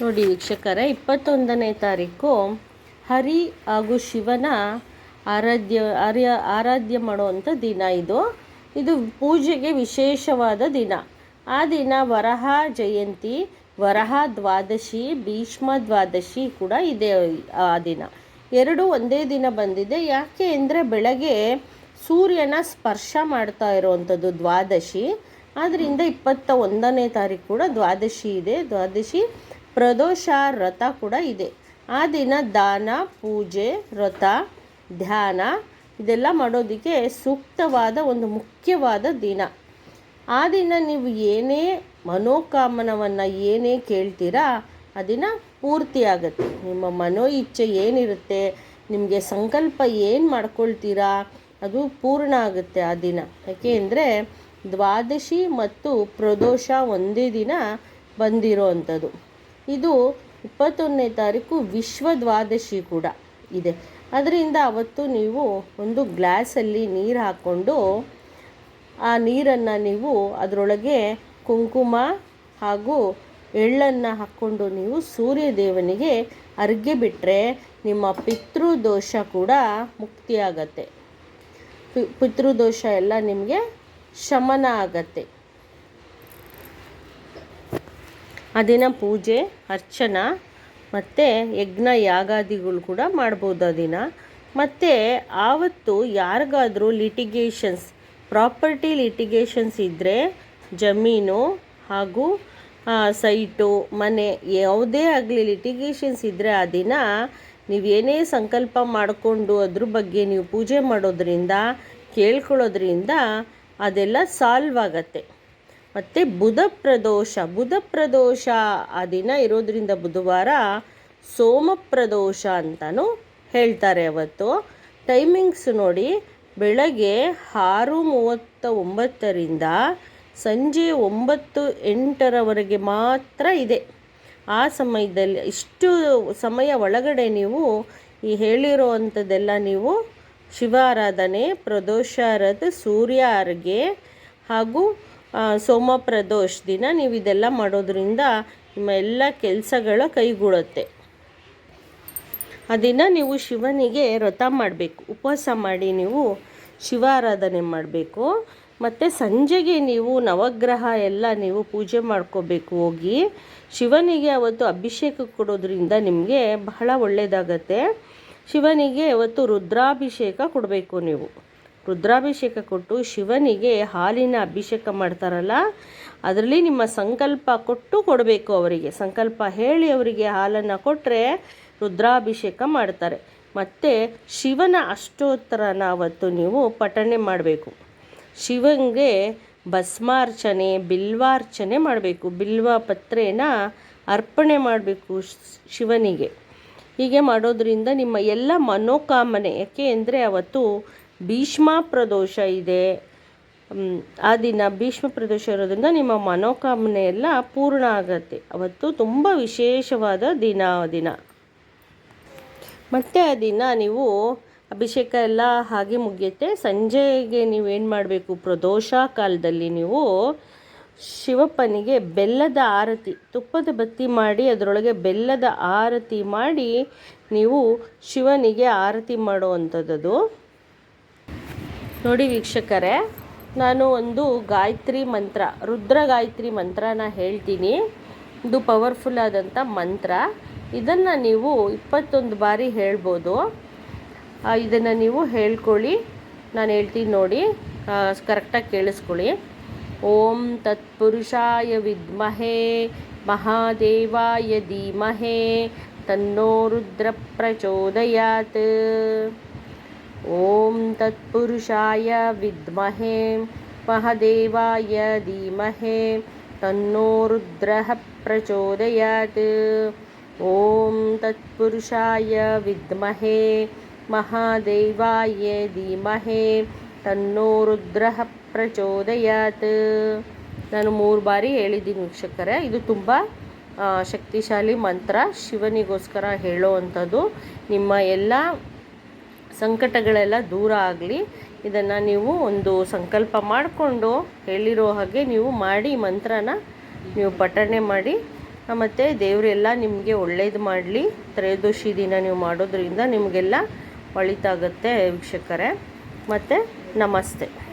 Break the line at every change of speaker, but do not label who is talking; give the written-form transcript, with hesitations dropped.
ನೋಡಿ ವೀಕ್ಷಕರೇ, 21ನೇ ತಾರೀಕು ಹರಿ ಹಾಗೂ ಶಿವನ ಆರಾಧ್ಯ ಮಾಡುವಂಥ ದಿನ ಇದು ಪೂಜೆಗೆ ವಿಶೇಷವಾದ ದಿನ. ಆ ದಿನ ವರಹ ಜಯಂತಿ, ವರಹ ದ್ವಾದಶಿ, ಭೀಷ್ಮ ದ್ವಾದಶಿ ಕೂಡ ಇದೆ. ಆ ದಿನ ಎರಡು ಒಂದೇ ದಿನ ಬಂದಿದೆ. ಯಾಕೆ ಅಂದರೆ ಬೆಳಗ್ಗೆ ಸೂರ್ಯನ ಸ್ಪರ್ಶ ಮಾಡ್ತಾ ಇರುವಂಥದ್ದು ದ್ವಾದಶಿ. ಆದ್ದರಿಂದ 21ನೇ ತಾರೀಕು ಕೂಡ ದ್ವಾದಶಿ ಇದೆ. ದ್ವಾದಶಿ ಪ್ರದೋಷ ವ್ರತ ಕೂಡ ಇದೆ. ಆ ದಿನ ದಾನ, ಪೂಜೆ, ವ್ರತ, ಧ್ಯಾನ ಇದೆಲ್ಲ ಮಾಡೋದಕ್ಕೆ ಸೂಕ್ತವಾದ ಒಂದು ಮುಖ್ಯವಾದ ದಿನ. ಆ ದಿನ ನೀವು ಏನೇ ಮನೋಕಾಮನವನ್ನು ಏನೇ ಕೇಳ್ತೀರಾ ಆ ದಿನ ಪೂರ್ತಿ ಆಗುತ್ತೆ. ನಿಮ್ಮ ಮನೋ ಇಚ್ಛೆ ಏನಿರುತ್ತೆ, ನಿಮಗೆ ಸಂಕಲ್ಪ ಏನು ಮಾಡ್ಕೊಳ್ತೀರಾ ಅದು ಪೂರ್ಣ ಆಗುತ್ತೆ ಆ ದಿನ. ಯಾಕೆ ಅಂದರೆ ದ್ವಾದಶಿ ಮತ್ತು ಪ್ರದೋಷ ಒಂದೇ ದಿನ ಬಂದಿರೋ ಅಂಥದ್ದು. ಇದು 21ನೇ ತಾರೀಕು ವಿಶ್ವ ದ್ವಾದಶಿ ಕೂಡ ಇದೆ. ಅದರಿಂದ ಅವತ್ತು ನೀವು ಒಂದು ಗ್ಲಾಸಲ್ಲಿ ನೀರು ಹಾಕ್ಕೊಂಡು ಆ ನೀರನ್ನು ನೀವು ಅದರೊಳಗೆ ಕುಂಕುಮ ಹಾಗೂ ಎಳ್ಳನ್ನು ಹಾಕ್ಕೊಂಡು ನೀವು ಸೂರ್ಯದೇವನಿಗೆ ಅರ್ಘ್ಯ ಬಿಟ್ಟರೆ ನಿಮ್ಮ ಪಿತೃದೋಷ ಕೂಡ ಮುಕ್ತಿಯಾಗತ್ತೆ. ಪಿತೃದೋಷ ಎಲ್ಲ ನಿಮಗೆ ಶಮನ ಆಗತ್ತೆ. ಆ ದಿನ ಪೂಜೆ, ಅರ್ಚನಾ ಮತ್ತು ಯಜ್ಞ ಯಾಗಾದಿಗಳು ಕೂಡ ಮಾಡ್ಬೋದು ಆ ದಿನ. ಮತ್ತು ಆವತ್ತು ಯಾರಿಗಾದರೂ ಪ್ರಾಪರ್ಟಿ ಲಿಟಿಗೇಷನ್ಸ್ ಇದ್ದರೆ, ಜಮೀನು ಹಾಗೂ ಸೈಟು, ಮನೆ ಯಾವುದೇ ಆಗಲಿ ಲಿಟಿಗೇಷನ್ಸ್ ಇದ್ದರೆ ಆ ದಿನ ನೀವೇನೇ ಸಂಕಲ್ಪ ಮಾಡಿಕೊಂಡು ಅದ್ರ ಬಗ್ಗೆ ನೀವು ಪೂಜೆ ಮಾಡೋದ್ರಿಂದ, ಕೇಳ್ಕೊಳ್ಳೋದ್ರಿಂದ ಅದೆಲ್ಲ ಸಾಲ್ವ್ ಆಗತ್ತೆ. ಮತ್ತು ಬುಧ ಪ್ರದೋಷ ಆ ದಿನ ಇರೋದ್ರಿಂದ ಬುಧವಾರ ಸೋಮಪ್ರದೋಷ ಅಂತಲೂ ಹೇಳ್ತಾರೆ. ಅವತ್ತು ಟೈಮಿಂಗ್ಸ್ ನೋಡಿ, ಬೆಳಗ್ಗೆ 6:39ರಿಂದ ಸಂಜೆ 9-8ರವರೆಗೆ ಮಾತ್ರ ಇದೆ. ಆ ಸಮಯದಲ್ಲಿ ಇಷ್ಟು ಸಮಯ ಒಳಗಡೆ ನೀವು ಈ ಹೇಳಿರೋ ಅಂಥದ್ದೆಲ್ಲ ನೀವು ಶಿವಾರಾಧನೆ, ಪ್ರದೋಷಾರಾಧ, ಸೂರ್ಯ ಅರ್ಘ್ಯ ಹಾಗೂ ಸೋಮಪ್ರದೋಷ ದಿನ ನೀವು ಇದೆಲ್ಲ ಮಾಡೋದ್ರಿಂದ ನಿಮ್ಮ ಎಲ್ಲ ಕೆಲಸಗಳ ಕೈಗೂಡುತ್ತೆ. ಆ ದಿನ ನೀವು ಶಿವನಿಗೆ ವ್ರತ ಮಾಡಬೇಕು, ಉಪವಾಸ ಮಾಡಿ ನೀವು ಶಿವಾರಾಧನೆ ಮಾಡಬೇಕು. ಮತ್ತು ಸಂಜೆಗೆ ನೀವು ನವಗ್ರಹ ಎಲ್ಲ ನೀವು ಪೂಜೆ ಮಾಡ್ಕೋಬೇಕು. ಹೋಗಿ ಶಿವನಿಗೆ ಅವತ್ತು ಅಭಿಷೇಕ ಕೊಡೋದ್ರಿಂದ ನಿಮಗೆ ಬಹಳ ಒಳ್ಳೆಯದಾಗತ್ತೆ. ಶಿವನಿಗೆ ಅವತ್ತು ರುದ್ರಾಭಿಷೇಕ ಕೊಡಬೇಕು. ನೀವು ರುದ್ರಾಭಿಷೇಕ ಕೊಟ್ಟು ಶಿವನಿಗೆ ಹಾಲಿನ ಅಭಿಷೇಕ ಮಾಡ್ತಾರಲ್ಲ, ಅದರಲ್ಲಿ ನಿಮ್ಮ ಸಂಕಲ್ಪ ಕೊಡಬೇಕು. ಅವರಿಗೆ ಸಂಕಲ್ಪ ಹೇಳಿ ಅವರಿಗೆ ಹಾಲನ್ನು ಕೊಟ್ಟರೆ ರುದ್ರಾಭಿಷೇಕ ಮಾಡ್ತಾರೆ. ಮತ್ತು ಶಿವನ ಅಷ್ಟೋತ್ತರನ ಅವತ್ತು ನೀವು ಪಠಣೆ ಮಾಡಬೇಕು. ಶಿವನಿಗೆ ಭಸ್ಮಾರ್ಚನೆ, ಬಿಲ್ವಾರ್ಚನೆ ಮಾಡಬೇಕು. ಬಿಲ್ವ ಪತ್ರೆನ ಅರ್ಪಣೆ ಮಾಡಬೇಕು ಶಿವನಿಗೆ. ಹೀಗೆ ಮಾಡೋದ್ರಿಂದ ನಿಮ್ಮ ಎಲ್ಲ ಮನೋಕಾಮನೆ, ಯಾಕೆ ಅಂದರೆ ಅವತ್ತು ಭೀಷ್ಮ ಪ್ರದೋಷ ಇದೆ. ಆ ದಿನ ಭೀಷ್ಮ ಪ್ರದೋಷ ಇರೋದ್ರಿಂದ ನಿಮ್ಮ ಮನೋಕಾಮನೆ ಎಲ್ಲ ಪೂರ್ಣ ಆಗತ್ತೆ. ಅವತ್ತು ತುಂಬ ವಿಶೇಷವಾದ ದಿನ. ಮತ್ತು ಆ ದಿನ ನೀವು ಅಭಿಷೇಕ ಎಲ್ಲ ಹಾಗೆ ಮುಗಿಯುತ್ತೆ. ಸಂಜೆಗೆ ನೀವೇನು ಮಾಡಬೇಕು, ಪ್ರದೋಷ ಕಾಲದಲ್ಲಿ ನೀವು ಶಿವಪ್ಪನಿಗೆ ಬೆಲ್ಲದ ಆರತಿ, ತುಪ್ಪದ ಬತ್ತಿ ಮಾಡಿ ಅದರೊಳಗೆ ಬೆಲ್ಲದ ಆರತಿ ಮಾಡಿ ನೀವು ಶಿವನಿಗೆ ಆರತಿ ಮಾಡುವಂಥದ್ದು. ನೋಡಿ ವೀಕ್ಷಕರೇ, ನಾನು ಒಂದು ಗಾಯತ್ರಿ ಮಂತ್ರ, ರುದ್ರ ಗಾಯತ್ರಿ ಮಂತ್ರನ ಹೇಳ್ತೀನಿ. ಇದು ಪವರ್ಫುಲ್ ಆದಂಥ ಮಂತ್ರ. ಇದನ್ನು ನೀವು 21 ಬಾರಿ ಹೇಳ್ಬೋದು. ಇದನ್ನು ನೀವು ಹೇಳ್ಕೊಳ್ಳಿ. ನಾನು ಹೇಳ್ತೀನಿ ನೋಡಿ, ಕರೆಕ್ಟಾಗಿ ಕೇಳಿಸ್ಕೊಳ್ಳಿ. ಓಂ ತತ್ಪುರುಷಾಯ ವಿದ್ಮಹೇ ಮಹಾದೇವಾಯ ಧೀಮಹೇ ತನ್ನೋ ರುದ್ರ ಪ್ರಚೋದಯಾತ್. ಓಂ ತತ್ಪುರುಷಾಯ ವಿದ್ಮಹೇ ಮಹಾದೇವಾಯ ಧೀಮಹೇ ತನ್ನೋ ರುದ್ರಃ ಪ್ರಚೋದಯಾತ್. ಓಂ ತತ್ಪುರುಷಾಯ ವಿದ್ಮಹೇ ಮಹಾದೇವಾಯ ಧೀಮಹೇ ತನ್ನೋ ರುದ್ರಃ ಪ್ರಚೋದಯಾತ್. ನಾನು 3 ಬಾರಿ ಹೇಳಿದ್ದೀನಿ ವೀಕ್ಷಕರೇ. ಇದು ತುಂಬ ಶಕ್ತಿಶಾಲಿ ಮಂತ್ರ, ಶಿವನಿಗೋಸ್ಕರ ಹೇಳೋ ಅಂಥದ್ದು. ನಿಮ್ಮ ಎಲ್ಲ ಸಂಕಟಗಳೆಲ್ಲ ದೂರ ಆಗಲಿ. ಇದನ್ನು ನೀವು ಒಂದು ಸಂಕಲ್ಪ ಮಾಡಿಕೊಂಡು ಹೇಳಿರೋ ಹಾಗೆ ನೀವು ಮಾಡಿ ಮಂತ್ರನ ನೀವು ಪಠಣೆ ಮಾಡಿ ಮತ್ತು ದೇವರೆಲ್ಲ ನಿಮಗೆ ಒಳ್ಳೇದು ಮಾಡಲಿ. ತ್ರಯೋದಶಿ ದಿನ ನೀವು ಮಾಡೋದ್ರಿಂದ ನಿಮಗೆಲ್ಲ ಒಳಿತಾಗುತ್ತೆ ವೀಕ್ಷಕರೇ. ಮತ್ತು ನಮಸ್ತೆ.